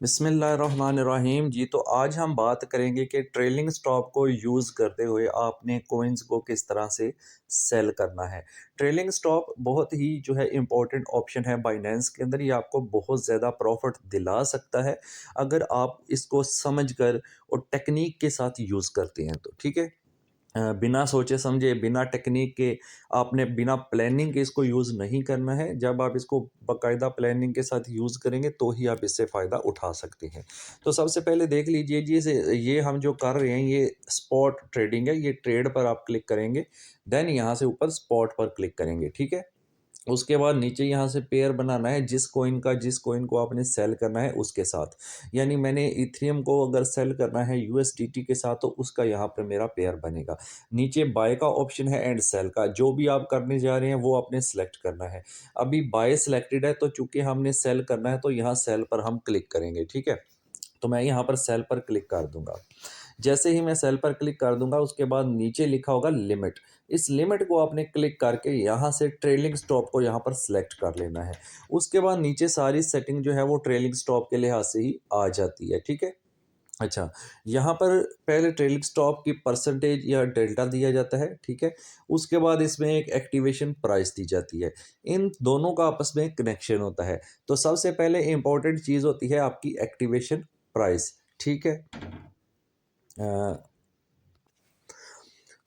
बिस्मिल्लाहिर्रहमानिर्रहीम जी। तो आज हम बात करेंगे कि ट्रेलिंग स्टॉप को यूज़ करते हुए आपने कोइंस को किस तरह से सेल करना है। ट्रेलिंग स्टॉप बहुत ही जो है इम्पोर्टेंट ऑप्शन है बाइनेंस के अंदर। ये आपको बहुत ज़्यादा प्रॉफिट दिला सकता है अगर आप इसको समझ कर और टेक्निक के साथ यूज़ करते हैं तो ठीक है। बिना सोचे समझे, बिना टेक्निक के, आपने बिना प्लानिंग के इसको यूज़ नहीं करना है। जब आप इसको बाकायदा प्लानिंग के साथ यूज़ करेंगे तो ही आप इससे फ़ायदा उठा सकते हैं। तो सबसे पहले देख लीजिए जी, ये हम जो कर रहे हैं ये स्पॉट ट्रेडिंग है। ये ट्रेड पर आप क्लिक करेंगे, देन यहाँ से ऊपर स्पॉट पर क्लिक करेंगे, ठीक है। उसके बाद नीचे यहाँ से पेयर बनाना है जिस कॉइन को आपने सेल करना है उसके साथ। यानी मैंने इथेरियम को अगर सेल करना है यूएसडीटी के साथ तो उसका यहाँ पर मेरा पेयर बनेगा। नीचे बाय का ऑप्शन है एंड सेल का। जो भी आप करने जा रहे हैं वो आपने सेलेक्ट करना है। अभी बाय सिलेक्टेड है तो चूंकि हमने सेल करना है तो यहाँ सेल पर हम क्लिक करेंगे, ठीक है। तो मैं यहाँ पर सेल पर क्लिक कर दूंगा। जैसे ही मैं सेल पर क्लिक कर दूंगा उसके बाद नीचे लिखा होगा लिमिट। इस लिमिट को आपने क्लिक करके यहाँ से ट्रेलिंग स्टॉप को यहाँ पर सिलेक्ट कर लेना है। उसके बाद नीचे सारी सेटिंग जो है वो ट्रेलिंग स्टॉप के लिहाज से ही आ जाती है, ठीक है। अच्छा, यहाँ पर पहले ट्रेलिंग स्टॉप की परसेंटेज या डेल्टा दिया जाता है, ठीक है। उसके बाद इसमें एक एक्टिवेशन प्राइस दी जाती है। इन दोनों का आपस में कनेक्शन होता है। तो सबसे पहले इंपॉर्टेंट चीज़ होती है आपकी एक्टिवेशन प्राइस, ठीक है। अ,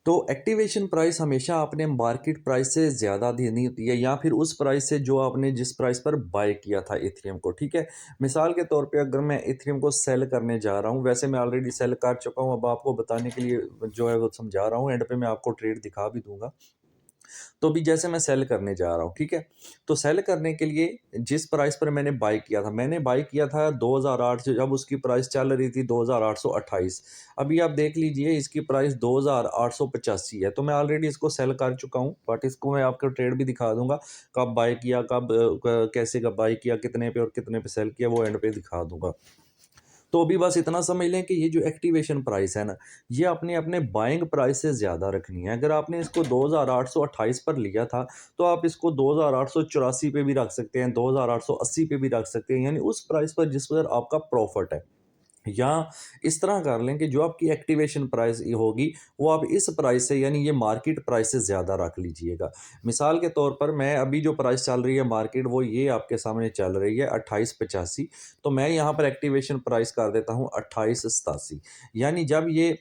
तो एक्टिवेशन प्राइस हमेशा आपने मार्केट प्राइस से ज़्यादा देनी होती है या फिर उस प्राइस से जो आपने जिस प्राइस पर बाय किया था इथेरियम को, ठीक है। मिसाल के तौर पे अगर मैं इथेरियम को सेल करने जा रहा हूँ, वैसे मैं ऑलरेडी सेल कर चुका हूँ, अब आपको बताने के लिए जो है वो समझा रहा हूँ, एंड पे मैं आपको ट्रेड दिखा भी दूंगा। तो अभी जैसे मैं सेल करने जा रहा हूँ, ठीक है। तो सेल करने के लिए जिस प्राइस पर मैंने बाय किया था 2008 से, जब उसकी प्राइस चल रही थी 2828। अभी आप देख लीजिए इसकी प्राइस 2885 है। तो मैं ऑलरेडी इसको सेल कर चुका हूँ, बट इसको मैं आपको ट्रेड भी दिखा दूंगा। कब बाय किया, कैसे कब बाय किया, कितने पे और कितने पे सेल किया, वो एंड पे दिखा दूंगा। तो अभी बस इतना समझ लें कि ये जो एक्टिवेशन प्राइस है ना, ये आपने अपने बाइंग प्राइस से ज़्यादा रखनी है। अगर आपने इसको 2828 पर लिया था, तो आप इसको 2884 पे भी रख सकते हैं, 2880 पे भी रख सकते हैं, यानी उस प्राइस पर जिस पर आपका प्रॉफिट है। या इस तरह कर लें कि जो आपकी एक्टिवेशन प्राइस होगी वो आप इस प्राइस से, यानी ये मार्केट प्राइस से ज़्यादा रख लीजिएगा। मिसाल के तौर पर मैं अभी जो प्राइस चल रही है मार्केट, वो ये आपके सामने चल रही है 2885। तो मैं यहाँ पर एक्टिवेशन प्राइस कर देता हूँ 2887। यानी जब ये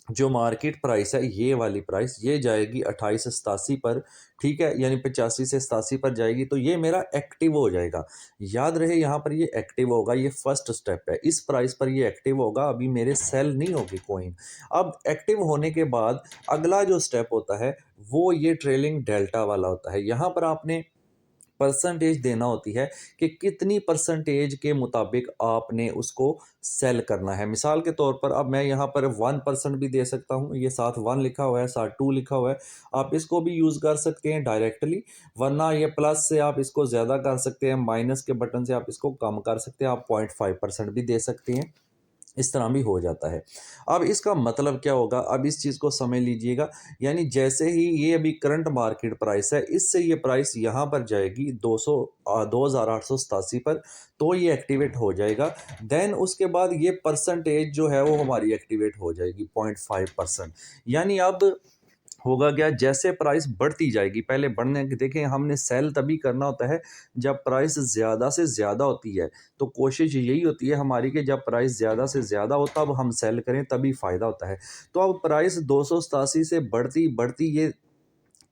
जो मार्केट प्राइस है, ये वाली प्राइस ये जाएगी 2887 पर, ठीक है। यानी 85 से 87 पर जाएगी तो ये मेरा एक्टिव हो जाएगा। याद रहे यहाँ पर ये एक्टिव होगा, ये फर्स्ट स्टेप है। इस प्राइस पर ये एक्टिव होगा, अभी मेरे सेल नहीं होगी कॉइन। अब एक्टिव होने के बाद अगला जो स्टेप होता है वो ये ट्रेलिंग डेल्टा वाला होता है। यहाँ पर आपने परसेंटेज देना होती है कि कितनी परसेंटेज के मुताबिक आपने उसको सेल करना है। मिसाल के तौर पर अब मैं यहाँ पर 1% भी दे सकता हूँ, ये साथ 1 लिखा हुआ है, साथ 2 लिखा हुआ है। आप इसको भी यूज़ कर सकते हैं डायरेक्टली, वरना ये प्लस से आप इसको ज़्यादा कर सकते हैं, माइनस के बटन से आप इसको कम कर सकते हैं, आप 0.5% भी दे सकते हैं। इस तरह भी हो जाता है। अब इसका मतलब क्या होगा, अब इस चीज़ को समझ लीजिएगा। यानी जैसे ही ये अभी करंट मार्केट प्राइस है, इससे ये प्राइस यहाँ पर जाएगी 2887 पर, तो ये एक्टिवेट हो जाएगा। देन उसके बाद ये परसेंटेज जो है वो हमारी एक्टिवेट हो जाएगी 0.5%। यानी अब होगा क्या, जैसे प्राइस बढ़ती जाएगी, पहले बढ़ने की देखें, हमने सेल तभी करना होता है जब प्राइस ज़्यादा से ज़्यादा होती है। तो कोशिश यही होती है हमारी कि जब प्राइस ज़्यादा से ज़्यादा हो तब हम सेल करें, तभी फ़ायदा होता है। तो अब प्राइस 287 से बढ़ती बढ़ती ये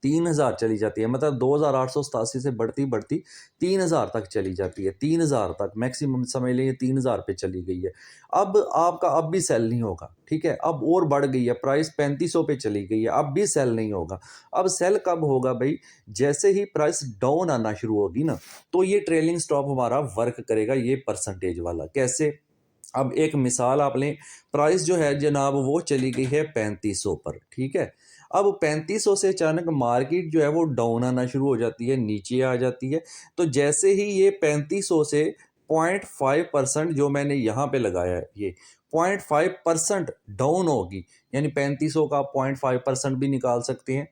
3000 चली जाती है, मतलब 2887 से बढ़ती बढ़ती 3000 तक चली जाती है। 3000 तक मैक्सिमम समझ लीजिए, 3000 पे चली गई है। अब आपका अब भी सेल नहीं होगा, ठीक है। अब और बढ़ गई है प्राइस, 3500 पे चली गई है, अब भी सेल नहीं होगा। अब सेल कब होगा भाई, जैसे ही प्राइस डाउन आना शुरू होगी ना, तो ये ट्रेलिंग स्टॉप हमारा वर्क करेगा, ये परसेंटेज वाला। कैसे, अब एक मिसाल आप लें, प्राइस जो है जनाब वो चली गई है 3500 पर, ठीक है। अब 3500 से अचानक मार्केट जो है वो डाउन आना शुरू हो जाती है, नीचे आ जाती है। तो जैसे ही ये 3500 से 0.5% जो मैंने यहाँ पे लगाया है, ये 0.5% डाउन होगी, यानी 3500 का 0.5% भी निकाल सकते हैं,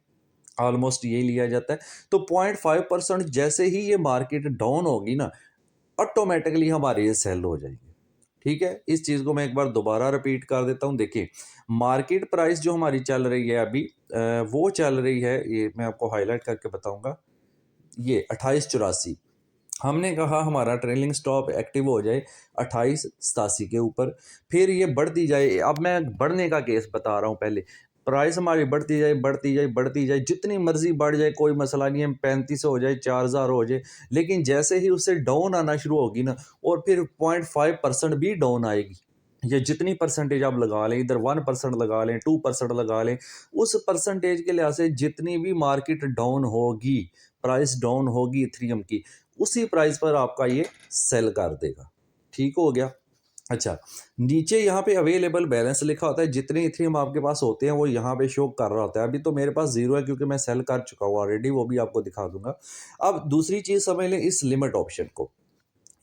ऑलमोस्ट ये लिया जाता है। तो 0.5% जैसे ही ये मार्केट डाउन होगी ना, ऑटोमेटिकली हमारे ये सेल हो जाएगी। ठीक है, इस चीज़ को मैं एक बार दोबारा रिपीट कर देता हूँ। देखिए, मार्केट प्राइस जो हमारी चल रही है अभी वो चल रही है, ये मैं आपको हाइलाइट करके बताऊँगा, ये 2884। हमने कहा हमारा ट्रेलिंग स्टॉप एक्टिव हो जाए 2887 के ऊपर, फिर ये बढ़ती जाए। अब मैं बढ़ने का केस बता रहा हूँ पहले। प्राइस हमारी बढ़ती जाए, बढ़ती जाए, बढ़ती जाए, जितनी मर्ज़ी बढ़ जाए कोई मसला नहीं है, 3500 हो जाए, 4000 हो जाए, लेकिन जैसे ही उससे डाउन आना शुरू होगी ना, और फिर 0.5% भी डाउन आएगी, या जितनी परसेंटेज आप लगा लें, इधर 1% लगा लें, 2% लगा लें, उस परसेंटेज के लिहाज से जितनी भी मार्केट डाउन होगी, प्राइस डाउन होगी इथेरियम की, उसी प्राइस पर आपका ये सेल कर देगा। ठीक हो गया? अच्छा, नीचे यहाँ पे अवेलेबल बैलेंस लिखा होता है, जितने इथेरियम आपके पास होते हैं वो यहाँ पे शो कर रहा होता है। अभी तो मेरे पास 0 है क्योंकि मैं सेल कर चुका हूँ ऑलरेडी, वो भी आपको दिखा दूँगा। अब दूसरी चीज़ समझ लें इस लिमिट ऑप्शन को।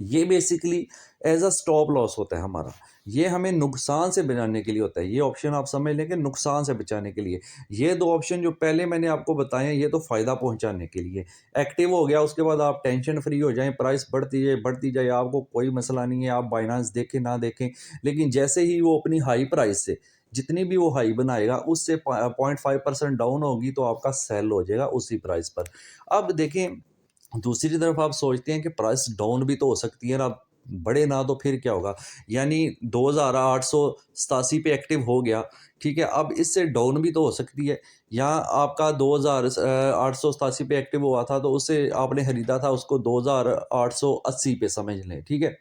ये basically as a stop loss होता है हमारा। ये हमें नुकसान से बचाने के लिए होता है। ये ऑप्शन आप समझ लें कि नुकसान से बचाने के लिए। ये 2 ऑप्शन जो पहले मैंने आपको बताए हैं, ये तो फ़ायदा पहुँचाने के लिए। एक्टिव हो गया, उसके बाद आप टेंशन फ्री हो जाएँ, प्राइस बढ़ती जाए, आपको कोई मसला नहीं है, आप बायनांस देखें, ना देखें। लेकिन जैसे ही वो अपनी हाई प्राइस से, जितनी भी वो हाई बनाएगा, उससे 0.5% डाउन होगी, तो आपका सेल हो जाएगा उसी प्राइस पर। अब देखें, दूसरी तरफ आप सोचते हैं कि प्राइस डाउन भी तो हो सकती है ना, बढ़े ना तो फिर क्या होगा? यानी 2887 पे एक्टिव हो गया, ठीक है? अब इससे डाउन भी तो हो सकती है। यहाँ आपका 887 पे एक्टिव हुआ था, तो उससे आपने खरीदा था उसको 2880 पे समझ लें, ठीक है?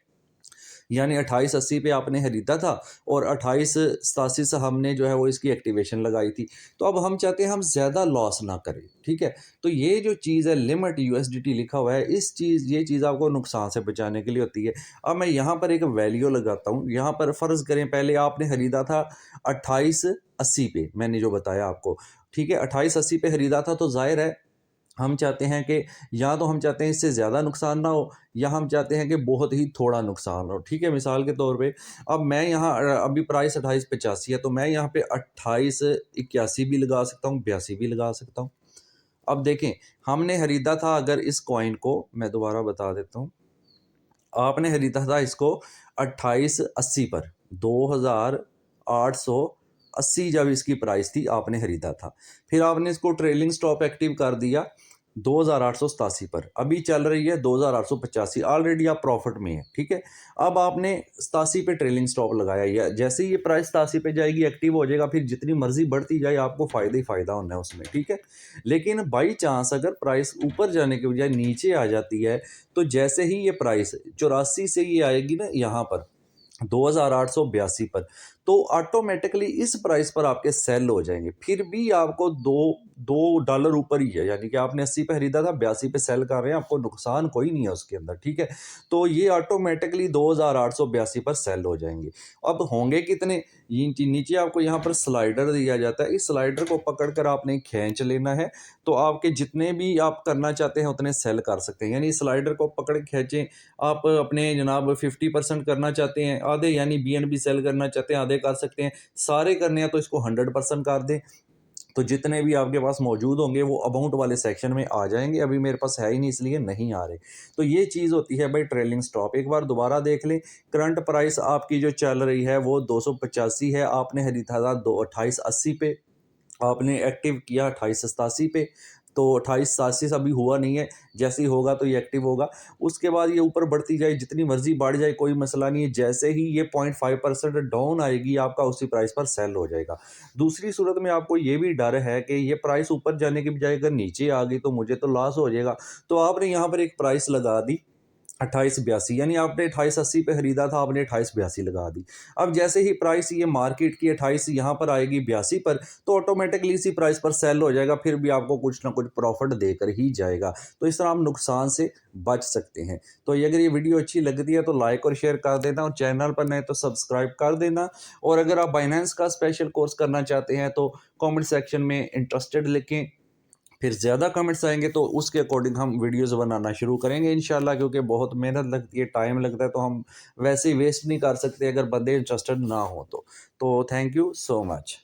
यानी 2880 पे आपने खरीदा था, और 2887 से हमने जो है वो इसकी एक्टिवेशन लगाई थी। तो अब हम चाहते हैं हम ज़्यादा लॉस ना करें, ठीक है? तो ये जो चीज़ है लिमिट यूएसडीटी लिखा हुआ है, ये चीज़ आपको नुकसान से बचाने के लिए होती है। अब मैं यहाँ पर एक वैल्यू लगाता हूँ, यहाँ पर फ़र्ज़ करें पहले आपने खरीदा था 2880 पे, मैंने जो बताया आपको, ठीक है? 2880 पे खरीदा था, तो ज़ाहिर है हम चाहते हैं कि, या तो हम चाहते हैं इससे ज़्यादा नुकसान ना हो, या हम चाहते हैं कि बहुत ही थोड़ा नुकसान हो, ठीक है? मिसाल के तौर पे अब मैं यहाँ अभी प्राइस 2885 है, तो मैं यहाँ पे 2881 भी लगा सकता हूँ, 82 भी लगा सकता हूँ। अब देखें, हमने खरीदा था अगर इस कॉइन को, मैं दोबारा बता देता हूँ, आपने खरीदा था इसको 2880 पर, 2880 जब इसकी प्राइस थी आपने खरीदा था। फिर आपने इसको ट्रेलिंग स्टॉप एक्टिव कर दिया 2887 पर, अभी चल रही है 2885, ऑलरेडी आप प्रॉफिट में हैं, ठीक है? अब आपने 87 पे ट्रेलिंग स्टॉप लगाया, या जैसे ही ये प्राइस 87 पे जाएगी एक्टिव हो जाएगा, फिर जितनी मर्ज़ी बढ़ती जाए आपको फ़ायदा ही फ़ायदा होना है उसमें, ठीक है? लेकिन बाई चांस अगर प्राइस ऊपर जाने के बजाय नीचे आ जाती है, तो जैसे ही ये प्राइस 84 से ये आएगी ना यहाँ पर 2882 पर, तो ऑटोमेटिकली इस प्राइस पर आपके सेल हो जाएँगे। फिर भी आपको 2 $2 ऊपर ही है, यानी कि आपने 80 पे खरीदा था, 82 पे सेल कर रहे हैं, आपको नुकसान कोई नहीं है उसके अंदर, ठीक है? तो ये ऑटोमेटिकली 2882 पर सेल हो जाएँगे। अब होंगे कितने? ये नीचे आपको यहाँ पर स्लाइडर दिया जाता है, इस स्लाइडर को पकड़ कर आपने खींच लेना है, तो आपके जितने भी आप करना चाहते हैं उतने सेल कर सकते हैं। यानी स्लाइडर को पकड़ के खींचें, आप अपने जनाब 50% करना चाहते हैं आधे, यानी बीएनबी सेल करना चाहते हैं आधे कर सकते हैं, सारे करने हैं तो इसको 100% कर दें, तो जितने भी आपके पास मौजूद होंगे वो अमाउंट वाले सेक्शन में आ जाएंगे। अभी मेरे पास है ही नहीं इसलिए नहीं आ रहे। तो ये चीज़ होती है भाई ट्रेलिंग स्टॉप। एक बार दोबारा देख लें, करंट प्राइस आपकी जो चल रही है वो 285 है, आपने खरीदा था 2880 पे, आपने एक्टिव किया 2887 पे, तो 2887 से अभी हुआ नहीं है, जैसे ही होगा तो ये एक्टिव होगा। उसके बाद ये ऊपर बढ़ती जाए, जितनी मर्ज़ी बढ़ जाए कोई मसला नहीं है, जैसे ही ये 0.5% डाउन आएगी आपका उसी प्राइस पर सेल हो जाएगा। दूसरी सूरत में आपको ये भी डर है कि ये प्राइस ऊपर जाने के बजाय अगर नीचे आ गई तो मुझे तो लॉस हो जाएगा, तो आपने यहाँ पर एक प्राइस लगा दी 2882, यानी आपने 2880 पे खरीदा था, आपने 2882 लगा दी। अब जैसे ही प्राइस ये मार्केट की 28 यहाँ पर आएगी 82 पर, तो ऑटोमेटिकली इसी प्राइस पर सेल हो जाएगा, फिर भी आपको कुछ ना कुछ प्रॉफिट देकर ही जाएगा। तो इस तरह हम नुकसान से बच सकते हैं। तो ये अगर ये वीडियो अच्छी लगती है तो लाइक और शेयर कर देना, और चैनल पर नए तो सब्सक्राइब कर देना। और अगर आप बाइनेंस का स्पेशल कोर्स करना चाहते हैं तो कमेंट सेक्शन में इंटरेस्टेड लिखें, फिर ज़्यादा कमेंट्स आएँगे तो उसके अकॉर्डिंग हम वीडियोज़ बनाना शुरू करेंगे इंशाल्लाह, क्योंकि बहुत मेहनत लगती है, टाइम लगता है, तो हम वैसे ही वेस्ट नहीं कर सकते अगर बंदे इंटरेस्टेड ना हों तो। तो थैंक यू सो मच।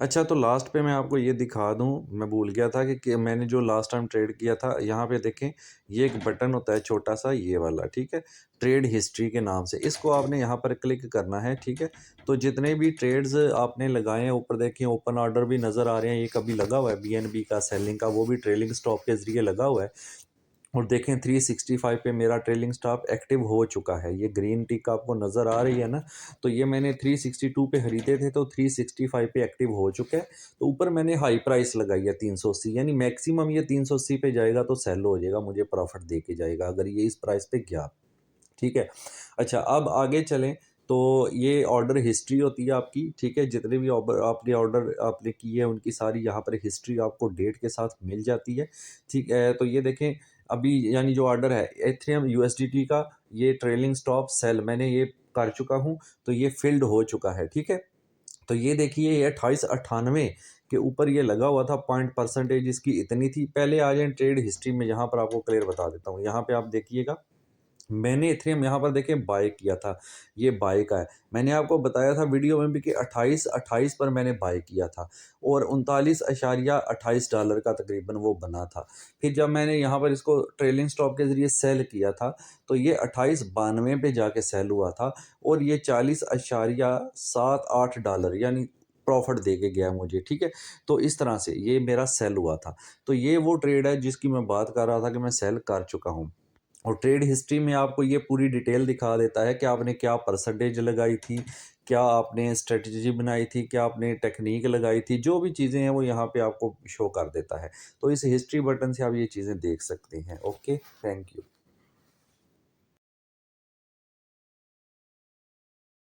अच्छा, तो लास्ट पे मैं आपको ये दिखा दूँ, मैं भूल गया था कि मैंने जो लास्ट टाइम ट्रेड किया था, यहाँ पे देखें, ये एक बटन होता है छोटा-सा ये वाला, ठीक है? ट्रेड हिस्ट्री के नाम से, इसको आपने यहाँ पर क्लिक करना है, ठीक है? तो जितने भी ट्रेड्स आपने लगाए हैं, ऊपर देखिए ओपन ऑर्डर भी नज़र आ रहे हैं, ये कभी लगा हुआ है बीएनबी का, सेलिंग का, वो भी ट्रेलिंग स्टॉप के ज़रिए लगा हुआ है। और देखें 365 पे मेरा ट्रेलिंग स्टॉप एक्टिव हो चुका है। ये ग्रीन टिक आपको नज़र आ रही है ना? तो ये मैंने 362 पे खरीदे थे तो 365 पे एक्टिव हो चुका है। तो ऊपर मैंने हाई प्राइस लगाई है 380, यानी मैक्सिमम ये 380 पे जाएगा तो सेल हो जाएगा, मुझे प्रॉफ़िट दे के जाएगा अगर ये इस प्राइस पे गया। ठीक है? अच्छा, अब आगे चलें तो ये ऑर्डर हिस्ट्री होती है आपकी, ठीक है? जितने भी आपने ऑर्डर आपने किए हैं उनकी सारी यहाँ पर हिस्ट्री आपको डेट के साथ मिल जाती है, ठीक है? तो ये देखें अभी यानी जो ऑर्डर है एथेरियम यूएसडीटी का, ये ट्रेलिंग स्टॉप सेल मैंने ये कर चुका हूँ, तो ये फ़िल्ड हो चुका है, ठीक है? तो ये देखिए ये 2898 के ऊपर ये लगा हुआ था, पॉइंट परसेंटेज इसकी इतनी थी। पहले आ जाएँ ट्रेड हिस्ट्री में, यहाँ पर आपको क्लियर बता देता हूँ। यहाँ पे आप देखिएगा, मैंने इथेरियम यहाँ पर देखें बाय किया था, ये बाय का है। मैंने आपको बताया था वीडियो में भी कि 28 पर मैंने बाय किया था और 39.28 डॉलर का तकरीबन वो बना था। फिर जब मैंने यहाँ पर इसको ट्रेलिंग स्टॉप के ज़रिए सेल किया था, तो ये 28.92 पे जाके सेल हुआ था और ये 40.78 डॉलर यानी प्रॉफ़िट दे के गया मुझे, ठीक है? तो इस तरह से ये मेरा सेल हुआ था। तो ये वो ट्रेड है जिसकी मैं बात कर रहा था कि मैं सेल कर चुका हूँ। और ट्रेड हिस्ट्री में आपको ये पूरी डिटेल दिखा देता है कि आपने क्या परसेंटेज लगाई थी, क्या आपने स्ट्रेटजी बनाई थी, क्या आपने टेक्नीक लगाई थी, जो भी चीज़ें हैं वो यहाँ पे आपको शो कर देता है। तो इस हिस्ट्री बटन से आप ये चीज़ें देख सकते हैं। Okay, thank you.